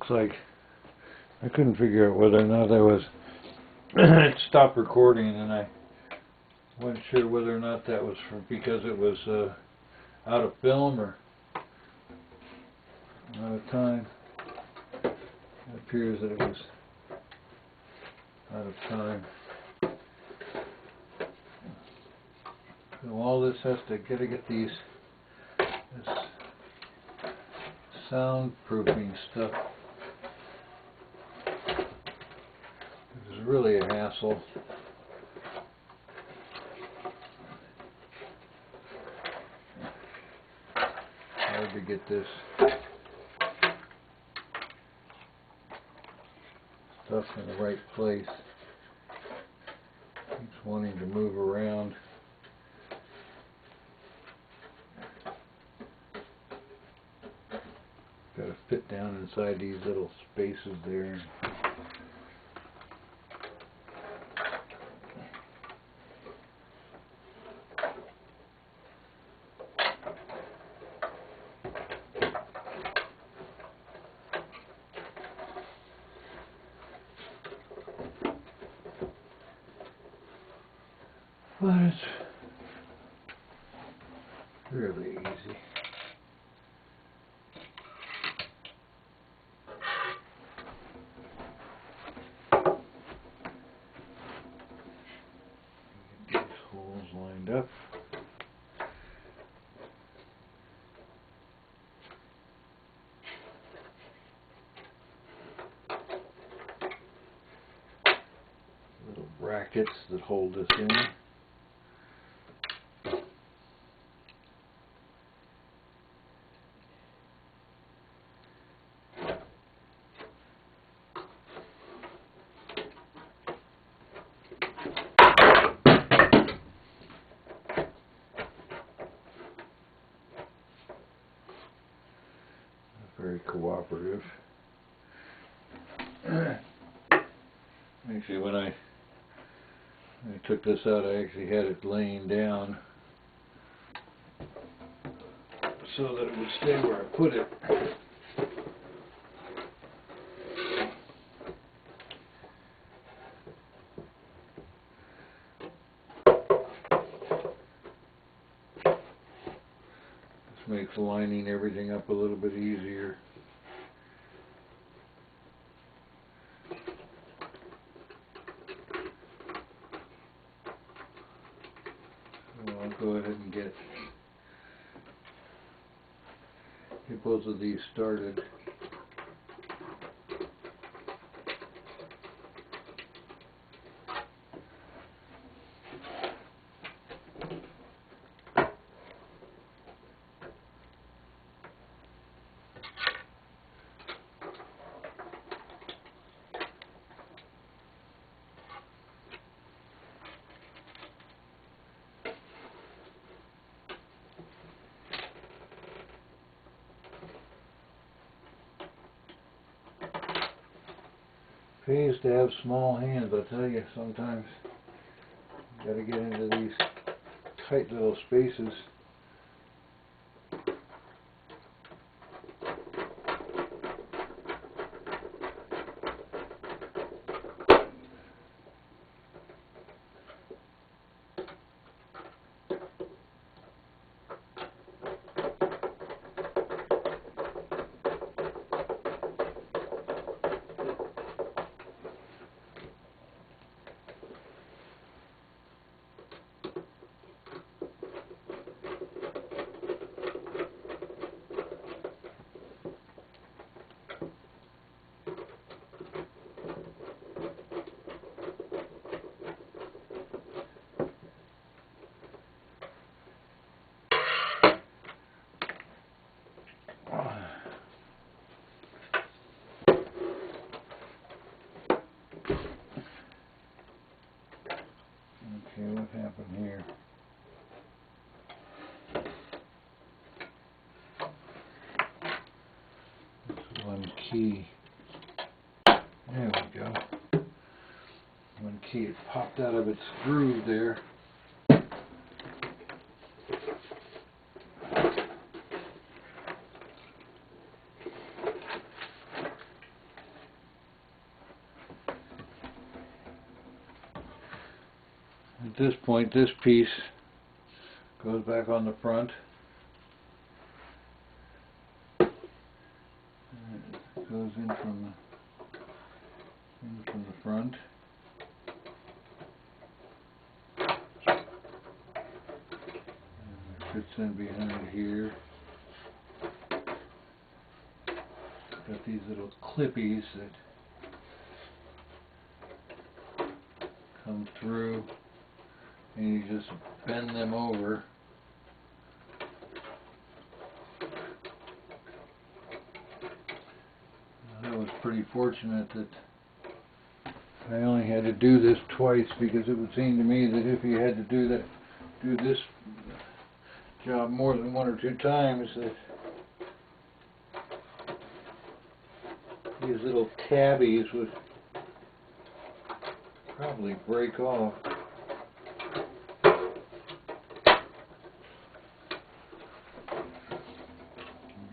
looks like I couldn't figure out whether or not I was it stopped recording, and I wasn't sure whether or not that was because it was out of film or out of time. It appears that it was out of time. So all this has to get this soundproofing stuff. It was really a hassle. Hard to get this stuff in the right place. Keeps wanting to move around. Got to fit down inside these little spaces there. But it's really easy. Get these holes lined up. Little brackets that hold this in. Very cooperative. Actually, when I took this out, I actually had it laying down so that it would stay where I put it. This makes lining everything up a little bit easier. So I'll go ahead and get both of these started. Pays to have small hands, I tell you, sometimes. You gotta get into these tight little spaces. Okay, what happened here? This one key. There we go. One key, it popped out of its groove there. at this point, this piece goes back on the front. It goes in from the front. And it fits in behind here. Got these little clippies that come through, and you just bend them over. I was pretty fortunate that I only had to do this twice, because it would seem to me that if you had to do this job more than 1 or 2 times, that these little tabbies would probably break off.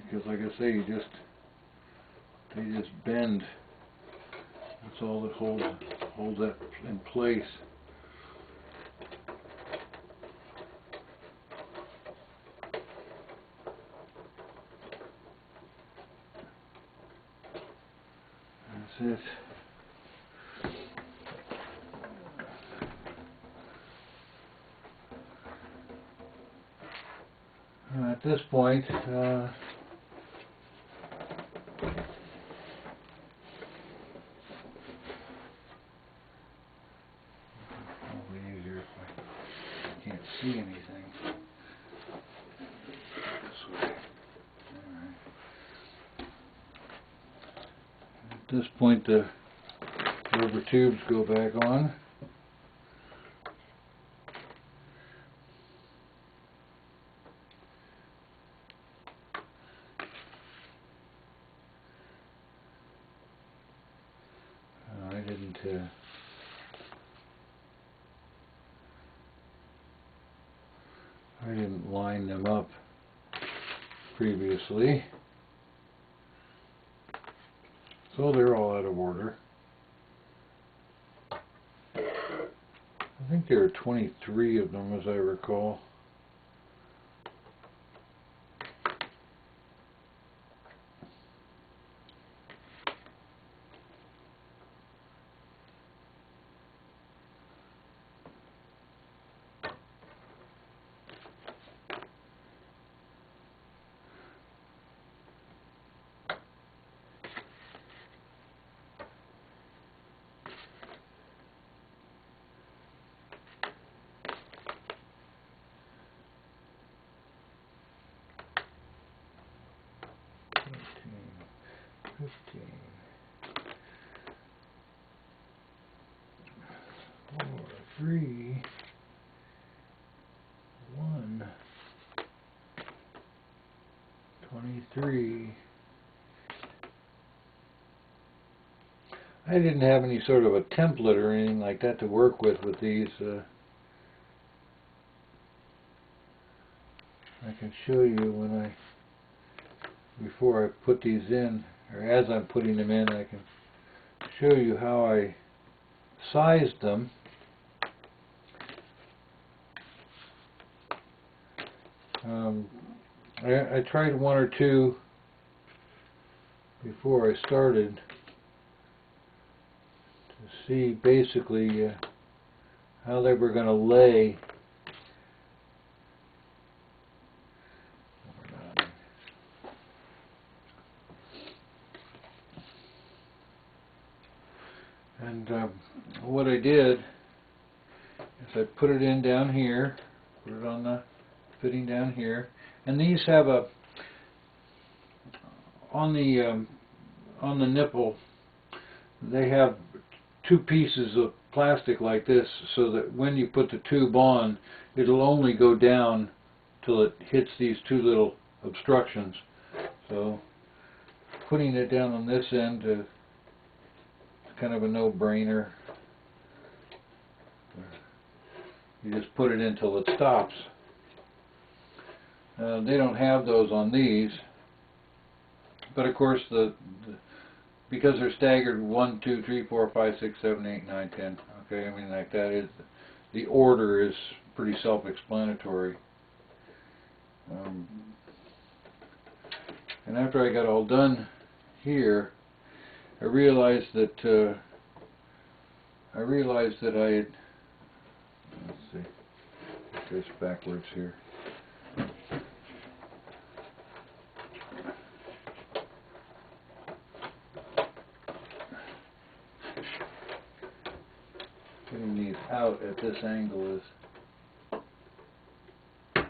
Because like I say, they just bend. That's all that holds that in place. That's it. At this point, probably easier if I can't see anything. This way. Alright. At this point, the rubber tubes go back on. I didn't line them up previously, so they're all out of order. I think there are 23 of them, as I recall. Four, three, 1, 23. I didn't have any sort of a template or anything like that to work with these. I can show you before I put these in, or as I'm putting them in, I can show you how I sized them. I tried 1 or 2 before I started to see basically how they were going to lay. And what I did is I put it in down here, put it on the fitting down here, and these have a on the nipple. They have 2 pieces of plastic like this, so that when you put the tube on, it'll only go down till it hits these 2 little obstructions. So putting it down on this end is kind of a no-brainer. You just put it in till it stops. They don't have those on these, but of course because they're staggered 1, 2, 3, 4, 5, 6, 7, 8, 9, 10. Okay, I mean like that is the order is pretty self-explanatory. And after I got all done here, I realized that I had, let's see, it goes backwards here. Getting these out at this angle is a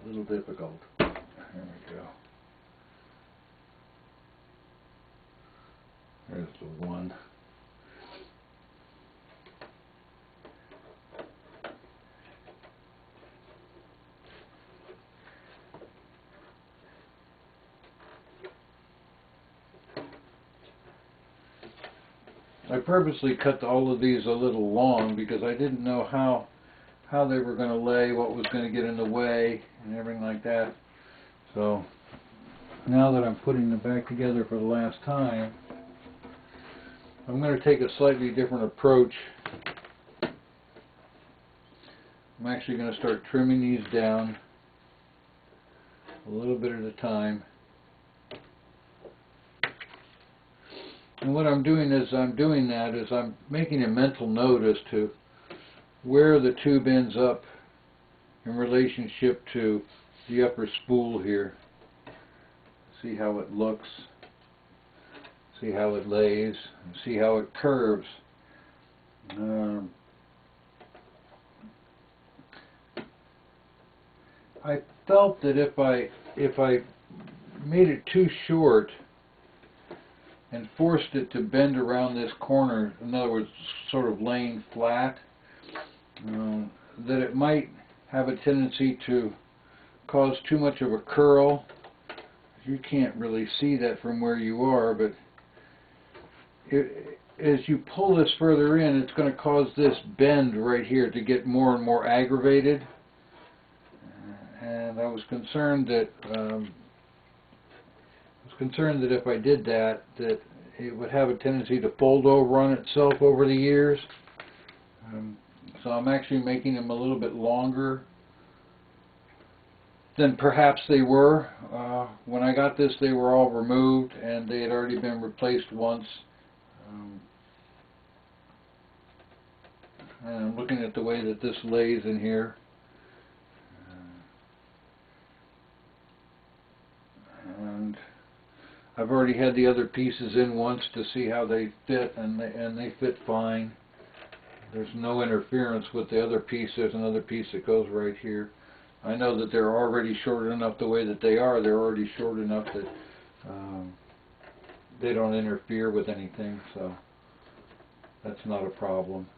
little difficult. There we go. There's the one. I purposely cut all of these a little long because I didn't know how they were going to lay, what was going to get in the way, and everything like that. So now that I'm putting them back together for the last time, I'm going to take a slightly different approach. I'm actually going to start trimming these down a little bit at a time. And what I'm doing is I'm making a mental note as to where the tube ends up in relationship to the upper spool here. See how it looks, see how it lays, and see how it curves. I felt that if I made it too short and forced it to bend around this corner, in other words, sort of laying flat, that it might have a tendency to cause too much of a curl. You can't really see that from where you are, but as you pull this further in, it's going to cause this bend right here to get more and more aggravated. And I was concerned that if I did that, that it would have a tendency to fold over on itself over the years. So I'm actually making them a little bit longer than perhaps they were. When I got this, they were all removed and they had already been replaced once. And I'm looking at the way that this lays in here. And I've already had the other pieces in once to see how they fit, and they fit fine. There's no interference with the other piece. There's another piece that goes right here. I know that they're already short enough the way that they are. They're already short enough that they don't interfere with anything, so that's not a problem.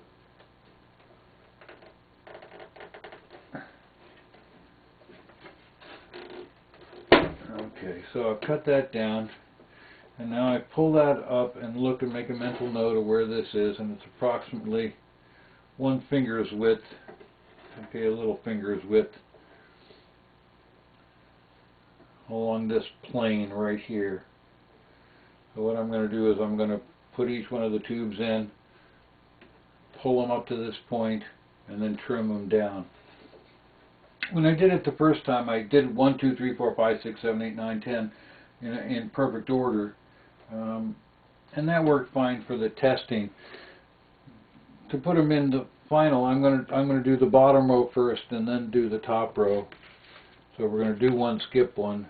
Okay, so I've cut that down, and now I pull that up and look and make a mental note of where this is, and it's approximately 1 finger's width, okay, a little finger's width, along this plane right here. So what I'm going to do is I'm going to put each one of the tubes in, pull them up to this point, and then trim them down. When I did it the first time, I did 1, 2, 3, 4, 5, 6, 7, 8, 9, 10 in perfect order, and that worked fine for the testing. To put them in the final, I'm going to do the bottom row first and then do the top row. So we're going to do one, skip one.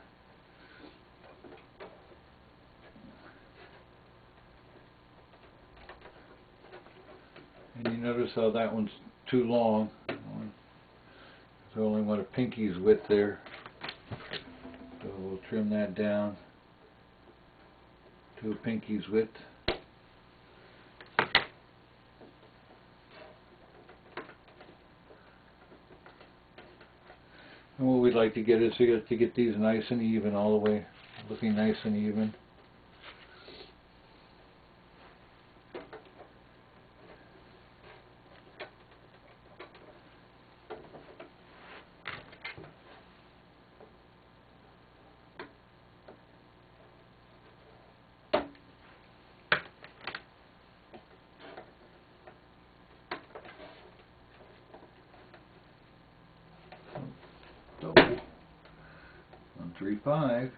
And you notice how that one's too long. So I only want a pinky's width there. So we'll trim that down to a pinky's width. And what we'd like to get is to get these nice and even, all the way looking nice and even. 135.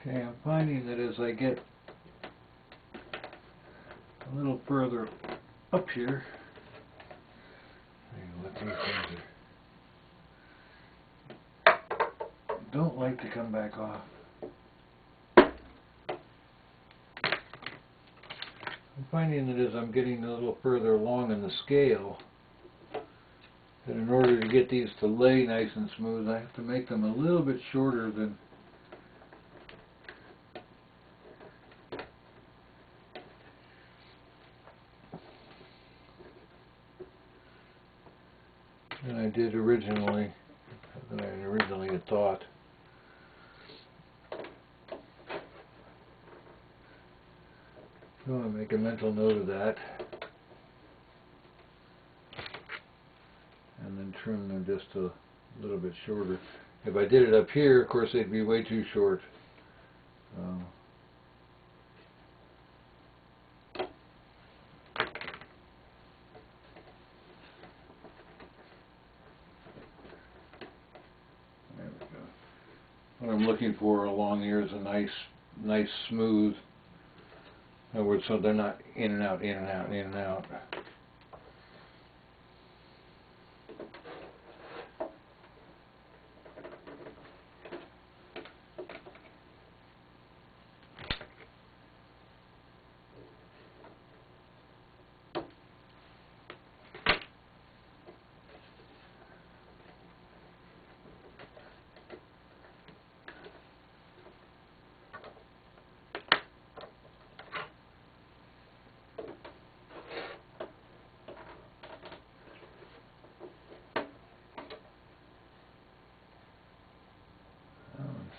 Okay, I'm finding that as I get a little further up here, what these things don't like to come back off. I'm finding that as I'm getting a little further along in the scale, that in order to get these to lay nice and smooth, I have to make them a little bit shorter than I did originally, than I originally had thought. So I'll make a mental note of that, and then trim them just a little bit shorter. If I did it up here, of course, they'd be way too short. There we go. What I'm looking for along here is a nice smooth. In other words, so they're not in and out, in and out, in and out.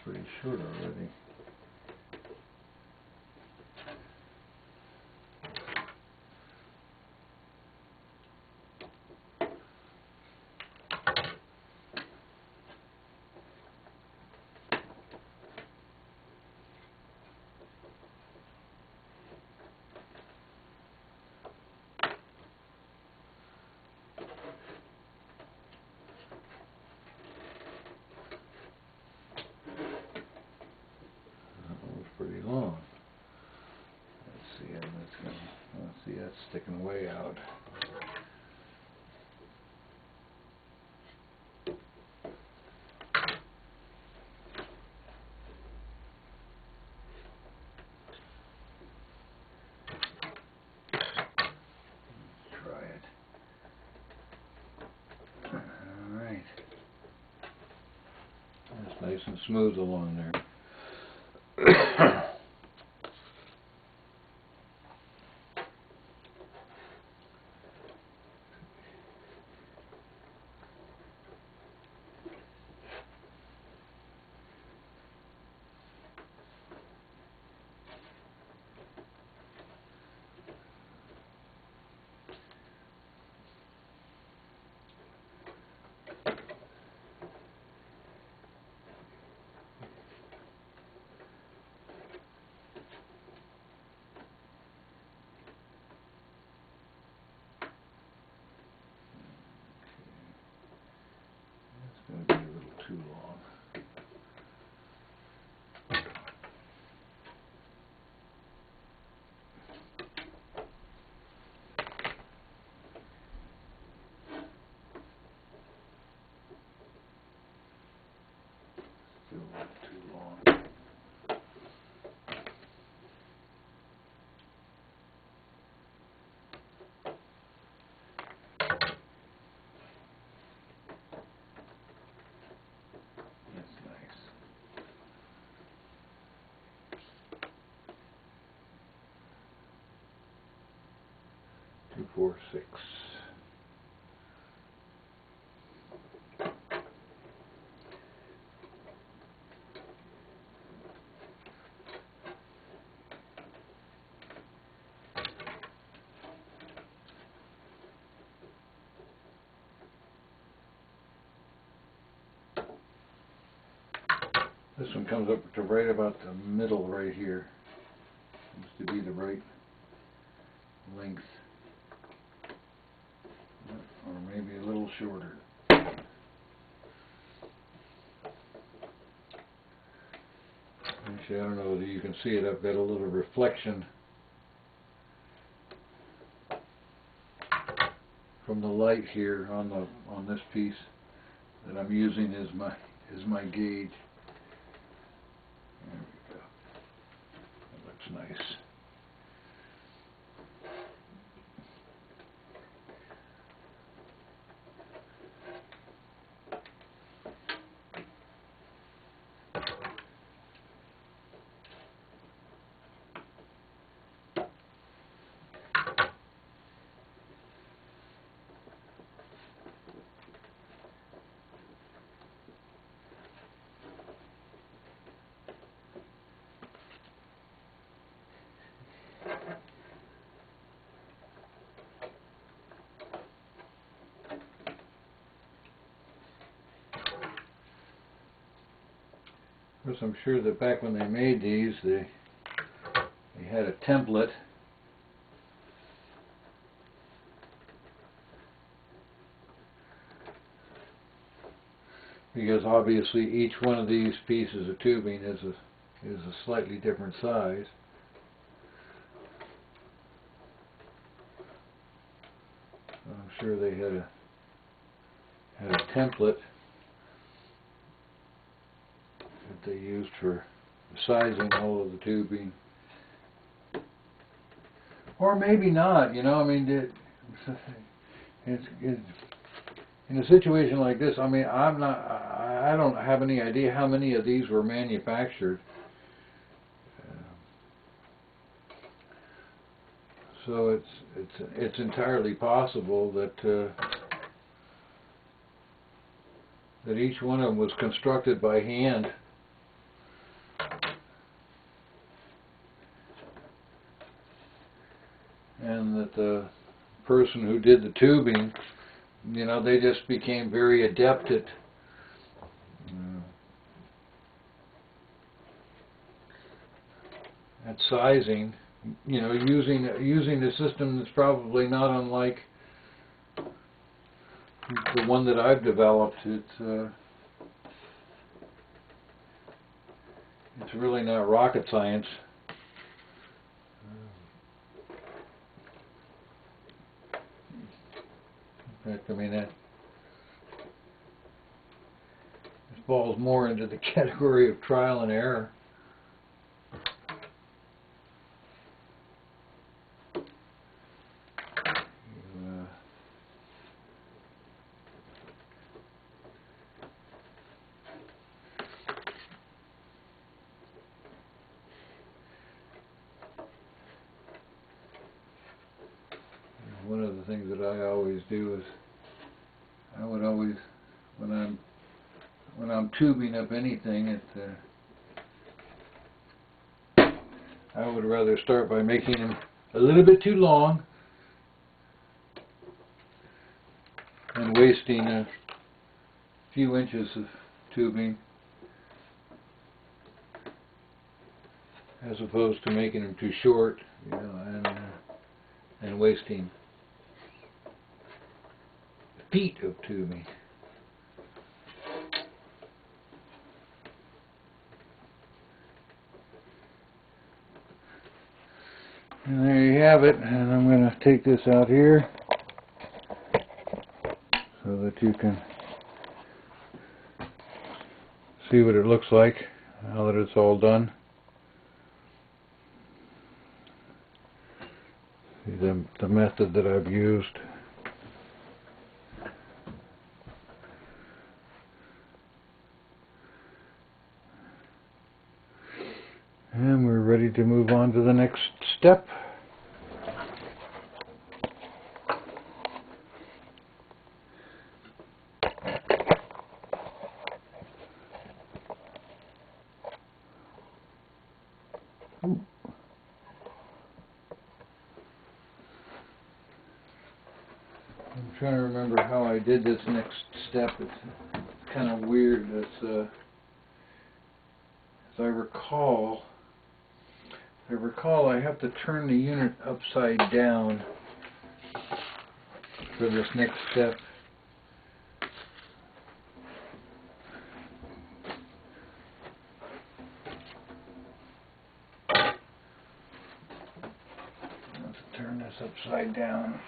Pretty short already. sticking way out. Try it. All right. That's nice and smooth along there. It's going to be a little too long. Still a little too long. That's nice. 2, 4, 6. This one comes up to right about the middle right here. Seems to be the right length. Or maybe a little shorter. Actually, I don't know whether you can see it. I've got a little reflection from the light here on this piece that I'm using as my gauge. There we go. That looks nice. Of course, I'm sure that back when they made these, they had a template. Because obviously each one of these pieces of tubing is a slightly different size. So I'm sure they had a template that they used for sizing all of the tubing. Or maybe not, you know, I mean, it's in a situation like this, I mean, I don't have any idea how many of these were manufactured. So it's entirely possible that that each one of them was constructed by hand. And that the person who did the tubing, you know, they just became very adept at sizing, you know, using a system that's probably not unlike the one that I've developed. It's really not rocket science. I mean, that this falls more into the category of trial and error. One of the things that I always do is I would always, when I'm tubing up anything, I would rather start by making them a little bit too long and wasting a few inches of tubing, as opposed to making them too short, you know, and wasting feet of tubing. And there you have it, and I'm going to take this out here so that you can see what it looks like now that it's all done. See the method that I've used. And we're ready to move on to the next step. I'm trying to remember how I did this next step. It's kind of weird. As I recall, I have to turn the unit upside down for this next step. I have to turn this upside down.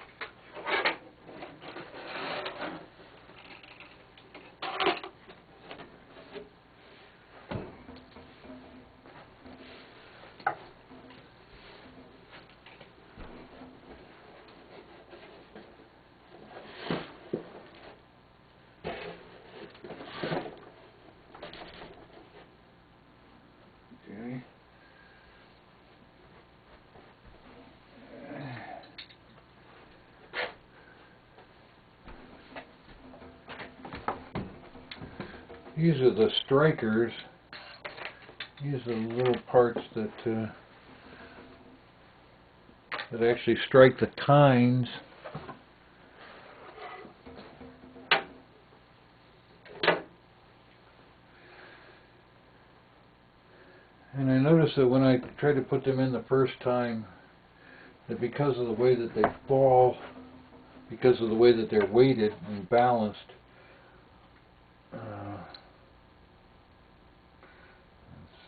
These are the strikers. These are the little parts that actually strike the tines. And I noticed that when I try to put them in the first time, that because of the way that they fall, because of the way that they're weighted and balanced, let's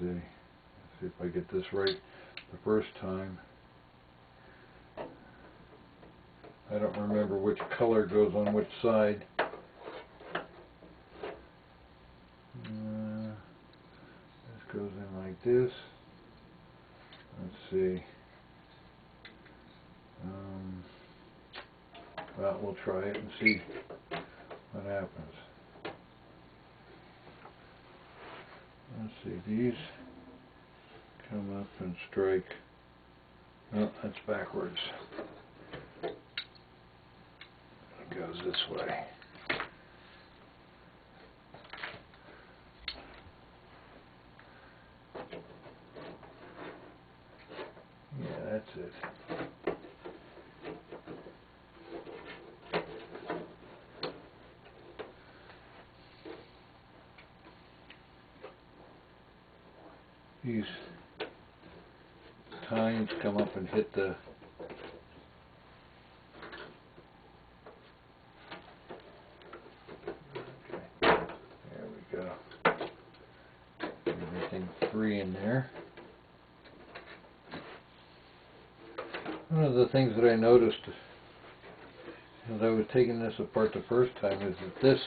see if I get this right the first time. I don't remember which color goes on which side. This goes in like this. Let's see. Well, we'll try it and see what happens. Let's see, these come up and strike. Oh, that's backwards. It goes this way. Yeah, that's it. These tines come up and hit the there we go. Everything free in there. One of the things that I noticed as I was taking this apart the first time, is that this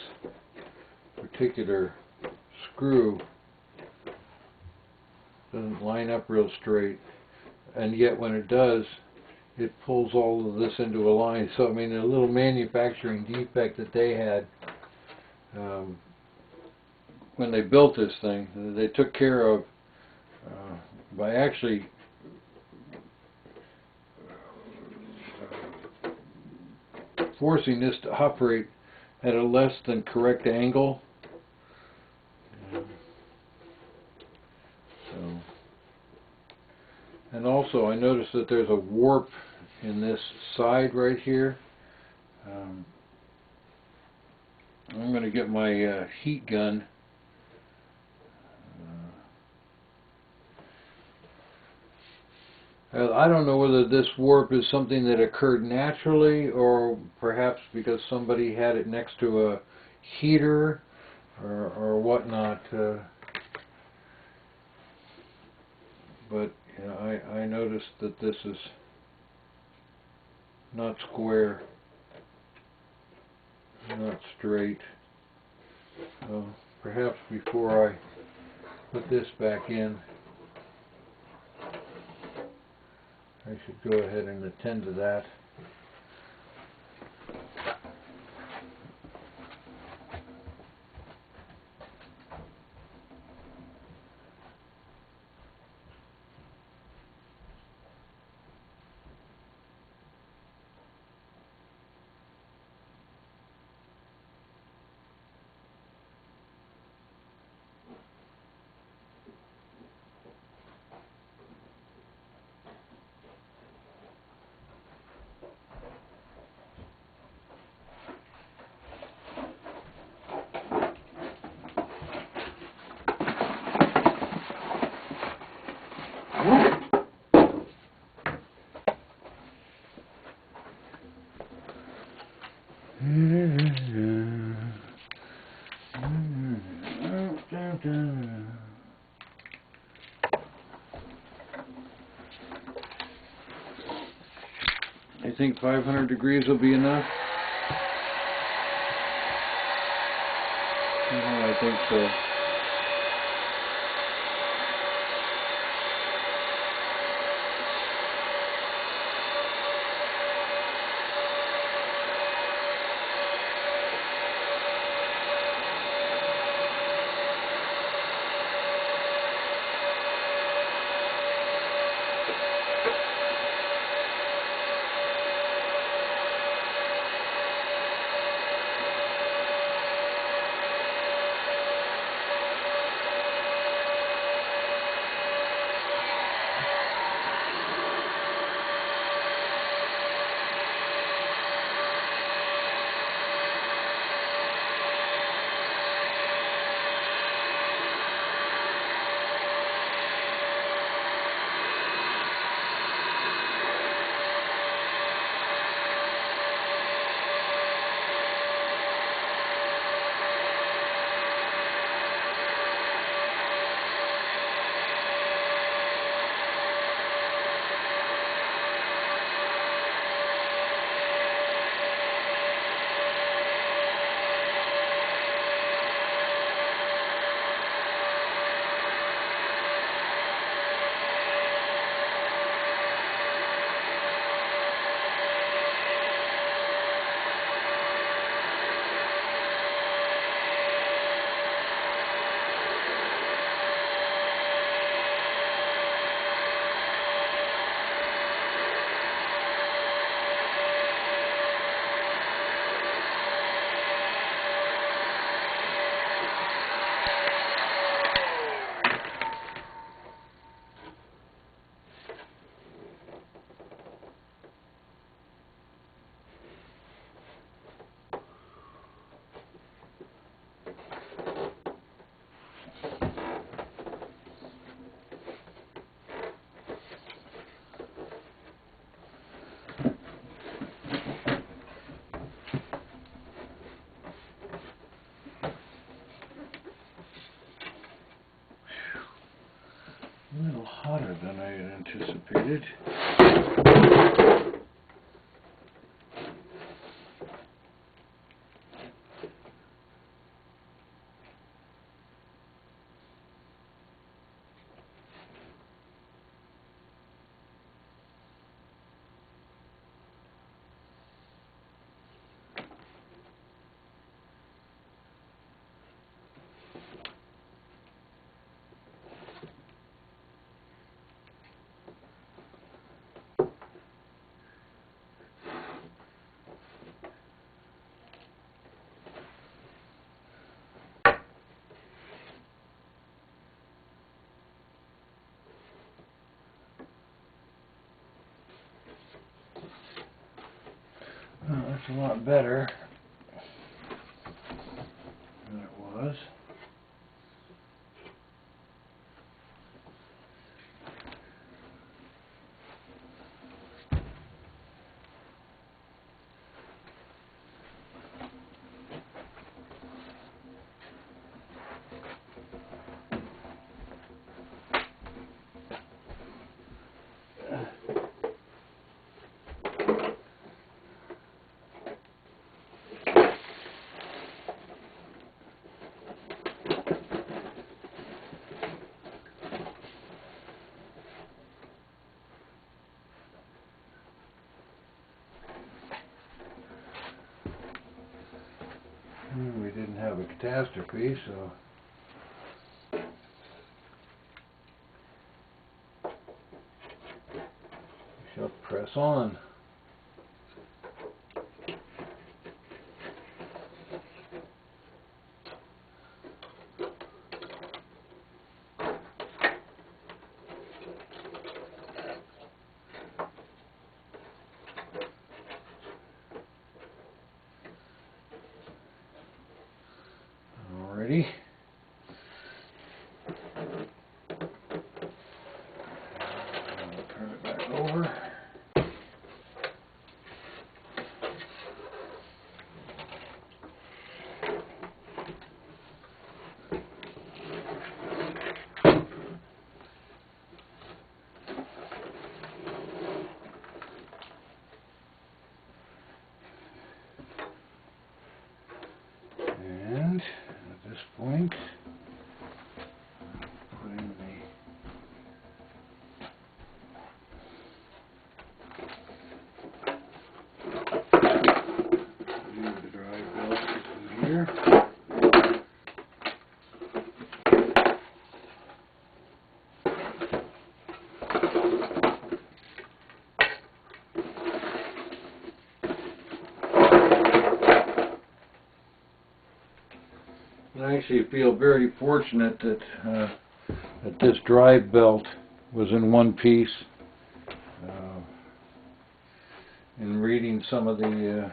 particular screw doesn't line up real straight, and yet when it does, it pulls all of this into a line. So I mean, a little manufacturing defect that they had when they built this thing, they took care of by actually forcing this to operate at a less than correct angle. So, and also I noticed that there's a warp in this side right here. I'm going to get my heat gun. I don't know whether this warp is something that occurred naturally or perhaps because somebody had it next to a heater or whatnot. But you know, I noticed that this is not square, not straight. So perhaps before I put this back in, I should go ahead and attend to that. I think 500 degrees will be enough. I think so. A little hotter than I had anticipated. It's a lot better than it was. We didn't have a catastrophe, so we shall press on. Alrighty. I'll turn it back over. And at this point, put in the drive belt in here. I actually feel very fortunate that that this drive belt was in one piece. In reading some of the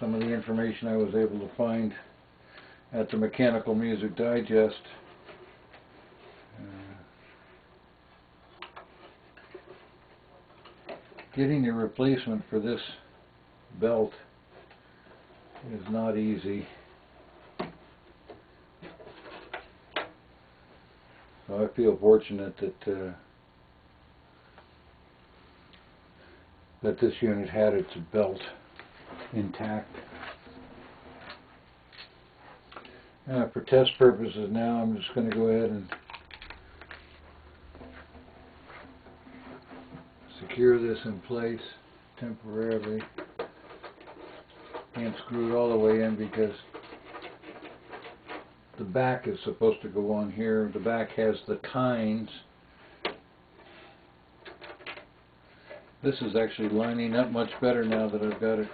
information I was able to find at the Mechanical Music Digest, getting a replacement for this belt is not easy. So I feel fortunate that that this unit had its belt intact. For test purposes now, I'm just going to go ahead and secure this in place temporarily. Can't screw it all the way in because the back is supposed to go on here. The back has the tines. This is actually lining up much better now that I've got it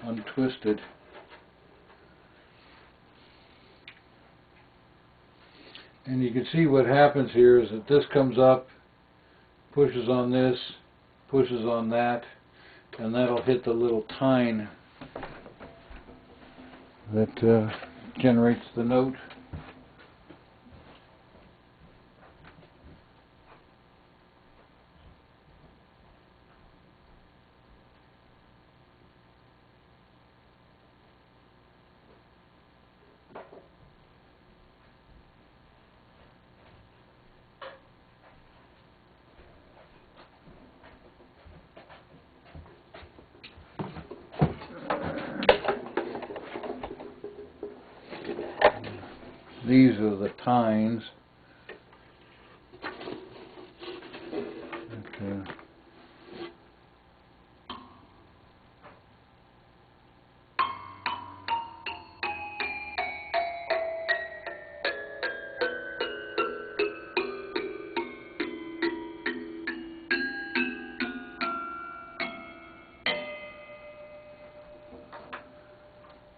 untwisted. And you can see what happens here is that this comes up, pushes on this, pushes on that, and that'll hit the little tine that generates the note. These are the tines.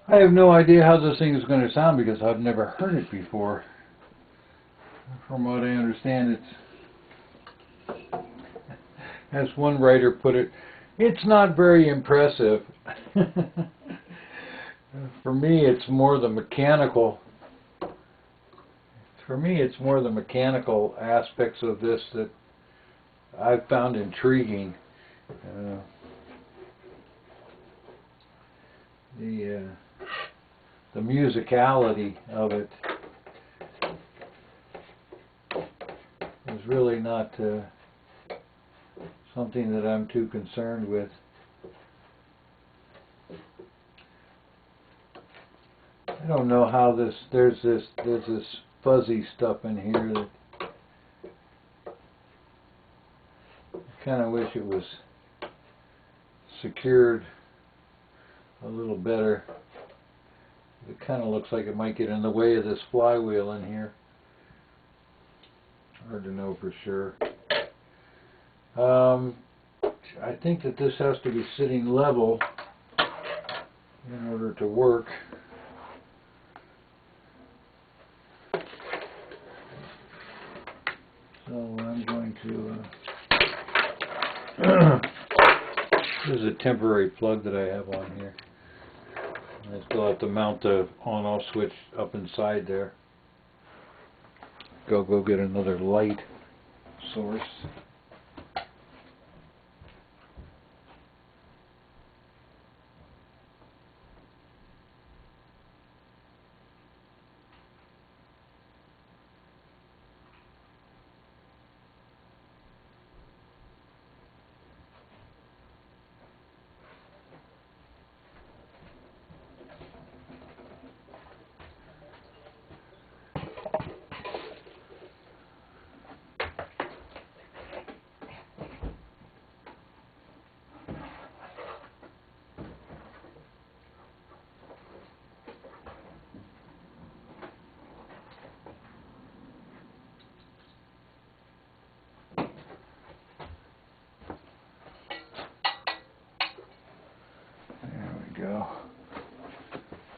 I have no idea how this thing is going to sound because I've never heard it before. From what I understand, it's, as one writer put it, It's not very impressive. For me, it's more the mechanical. For me, it's more the mechanical aspects of this that I've found intriguing. The musicality of it is really not something that I'm too concerned with. I don't know how there's this fuzzy stuff in here that I kind of wish it was secured a little better. It kind of looks like it might get in the way of this flywheel in here. Hard to know for sure. I think that this has to be sitting level in order to work. So I'm going to this is a temporary plug that I have on here. I still have to mount the on-off switch up inside there. Go get another light source. Go.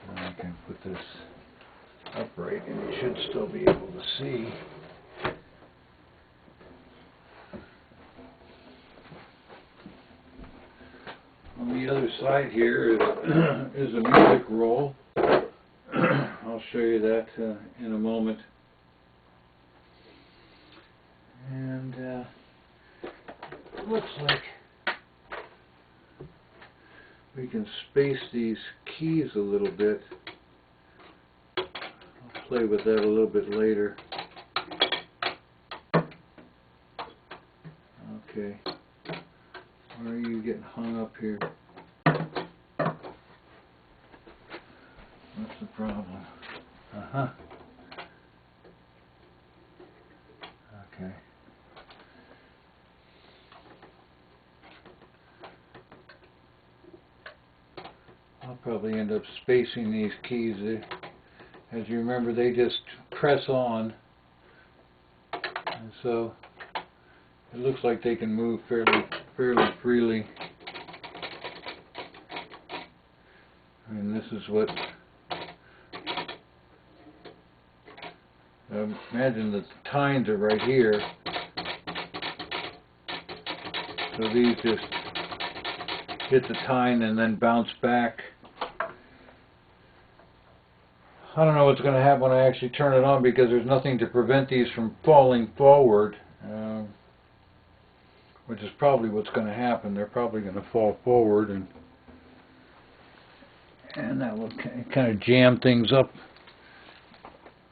And I can put this upright and you should still be able to see. On the other side here is a music roll. I'll show you that in a moment. And it looks like we can space these keys a little bit. I'll play with that a little bit later. Okay. Where are you getting hung up here? What's the problem? Uh-huh. Okay. I'll probably end up spacing these keys. As you remember, they just press on, and so it looks like they can move fairly freely. And this is what I imagine that the tines are right here. So these just hit the tine and then bounce back. I don't know what's going to happen when I actually turn it on, because there's nothing to prevent these from falling forward, which is probably what's going to happen. They're probably going to fall forward, and that will kind of jam things up